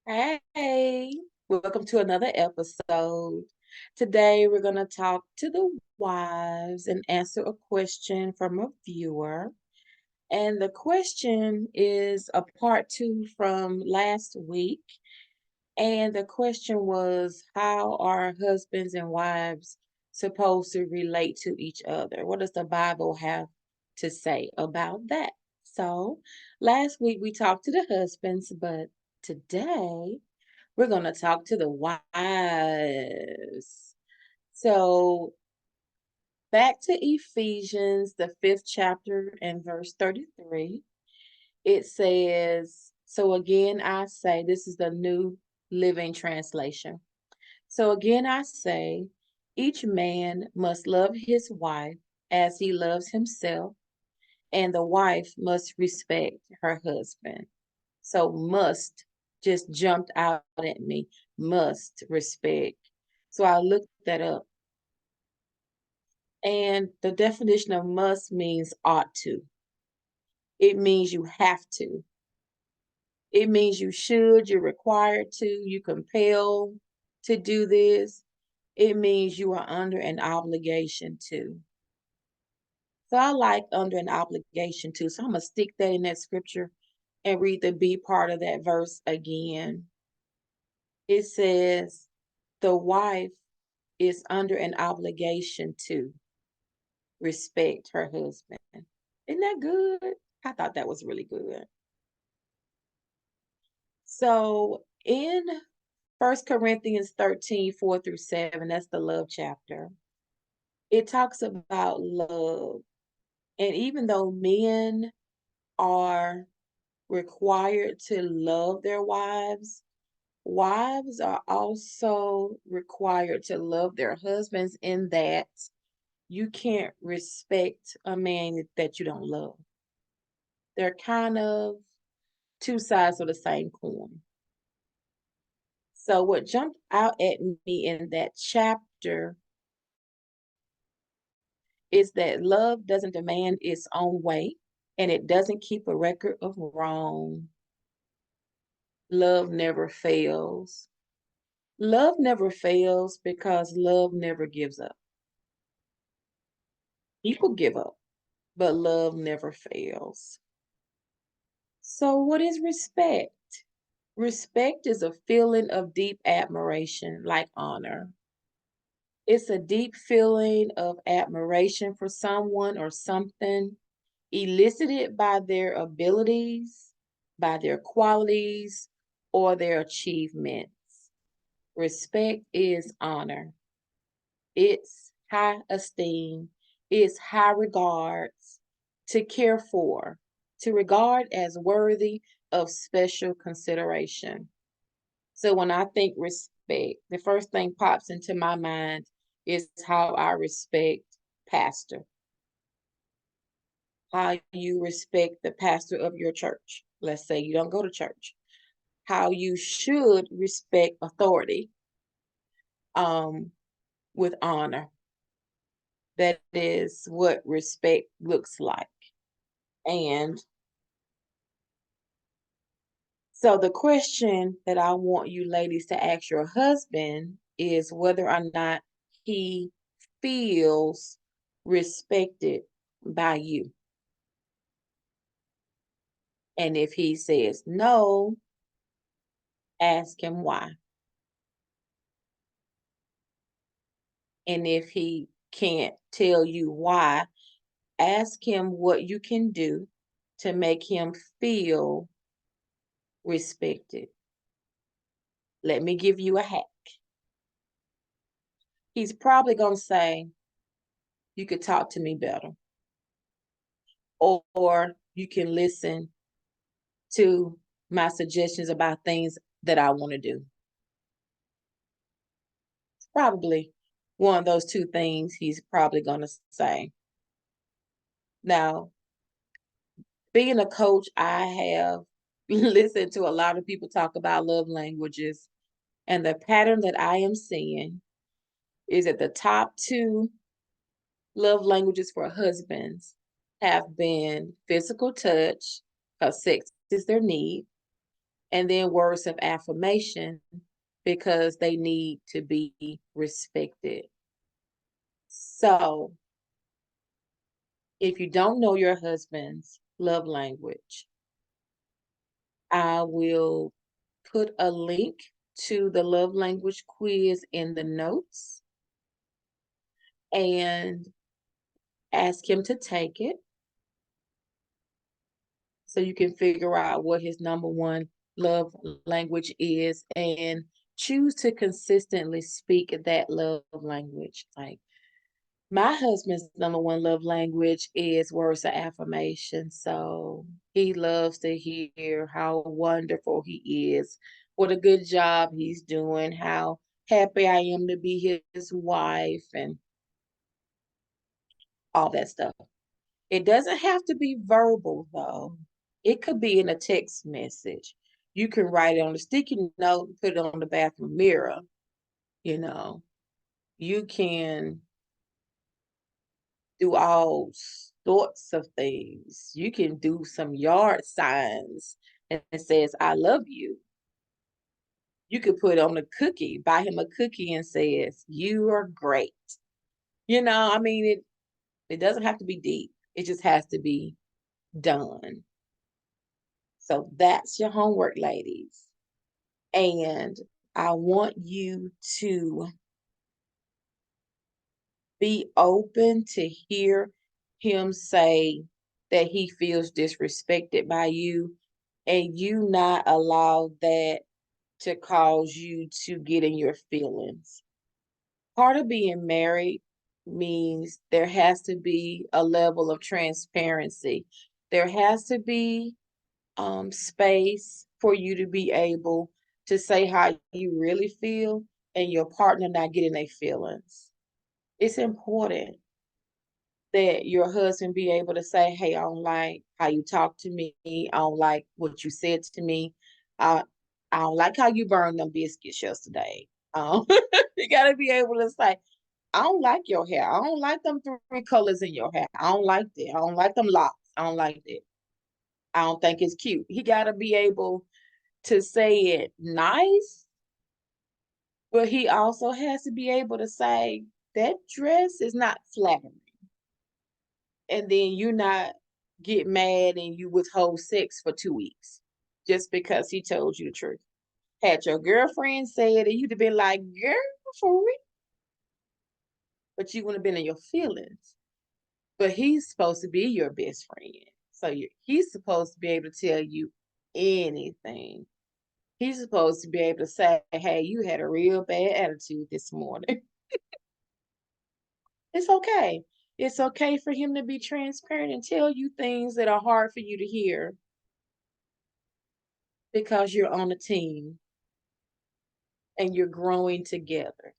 Hey, welcome to another episode. Today we're going to talk to the wives and answer a question from a viewer. And the question is a part two from last week. And the question was, how are husbands and wives supposed to relate to each other? What does the Bible have to say about that? So last week we talked to the husbands, but today we're going to talk to the wives. So back to Ephesians, the 5th chapter and verse 33. It says, so again I say, this is the New Living Translation. So again I say, each man must love his wife as he loves himself, and the wife must respect her husband. So must just jumped out at me. Must respect. So I looked that up. And the definition of must means ought to. It means you have to. It means you should, you're required to, you compelled to do this. It means you are under an obligation to. So I like under an obligation to. So I'm going to stick that in that scripture and read the B part of that verse again. It says, the wife is under an obligation to respect her husband. Isn't that good? I thought that was really good. So in 1 Corinthians 13, 4 through 7, that's the love chapter, it talks about love. And even though men are required to love their wives, wives are also required to love their husbands in that you can't respect a man that you don't love. They're kind of two sides of the same coin. So what jumped out at me in that chapter is that love doesn't demand its own way and it doesn't keep a record of wrong. Love never fails. Love never fails because love never gives up. People give up, but love never fails. So, what is respect? Respect is a feeling of deep admiration, like honor. It's a deep feeling of admiration for someone or something, elicited by their abilities, by their qualities, or their achievements. Respect is honor. It's high esteem. It's high regards, to care for, to regard as worthy of special consideration. So when I think respect, the first thing pops into my mind is how I respect pastor, how you respect the pastor of your church. Let's say you don't go to church. How you should respect authority um, with honor. That is what respect looks like. And so the question that I want you ladies to ask your husband is whether or not he feels respected by you. And if he says no, ask him why. And if he can't tell you why, ask him what you can do to make him feel respected. Let me give you a hack. He's probably going to say, you could talk to me better. Or you can listen to my suggestions about things that I want to do. Probably one of those two things he's probably going to say. Now, being a coach, I have listened to a lot of people talk about love languages. And the pattern that I am seeing is that the top two love languages for husbands have been physical touch, because sex is their need, And then words of affirmation because they need to be respected. So if you don't know your husband's love language, I will put a link to the love language quiz in the notes and ask him to take it so you can figure out what his number one love language is and choose to consistently speak that love language. Like my husband's number one love language is words of affirmation. So he loves to hear how wonderful he is, what a good job he's doing, how happy I am to be his wife, and all that stuff. It doesn't have to be verbal, though. It could be in a text message. You can write it on a sticky note and put it on the bathroom mirror. You know, you can do all sorts of things. You can do some yard signs and it says, I love you. You could put on a cookie, buy him a cookie and says, you are great. I mean, it doesn't have to be deep. It just has to be done. So that's your homework, ladies. And I want you to be open to hear him say that he feels disrespected by you and you not allow that to cause you to get in your feelings. Part of being married means there has to be a level of transparency. There has to be space for you to be able to say how you really feel and your partner not getting their feelings. It's important that your husband be able to say, hey, I don't like how you talk to me. I don't like what you said to me. I, I don't like how you burned them biscuits yesterday. You got to be able to say, I don't like your hair. I don't like them three colors in your hair. I don't like that. I don't like them locks. I don't like that. I don't think it's cute. He got to be able to say it nice, but he also has to be able to say, that dress is not flattering. And then you not get mad and you withhold sex for 2 weeks just because he told you the truth. Had your girlfriend said it, you'd have been like, girl, for real. But you wouldn't have been in your feelings. But he's supposed to be your best friend. So he's supposed to be able to tell you anything. He's supposed to be able to say, hey, you had a real bad attitude this morning. It's okay. It's okay for him to be transparent and tell you things that are hard for you to hear because you're on a team and you're growing together.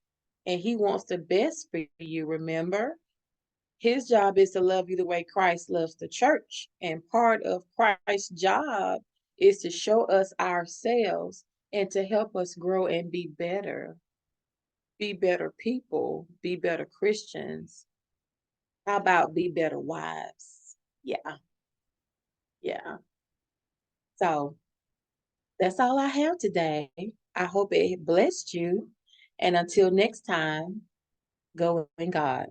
And he wants the best for you, remember? His job is to love you the way Christ loves the church. And part of Christ's job is to show us ourselves and to help us grow and be better people, be better Christians. How about be better wives? Yeah, yeah. So that's all I have today. I hope it blessed you. And until next time, go in God.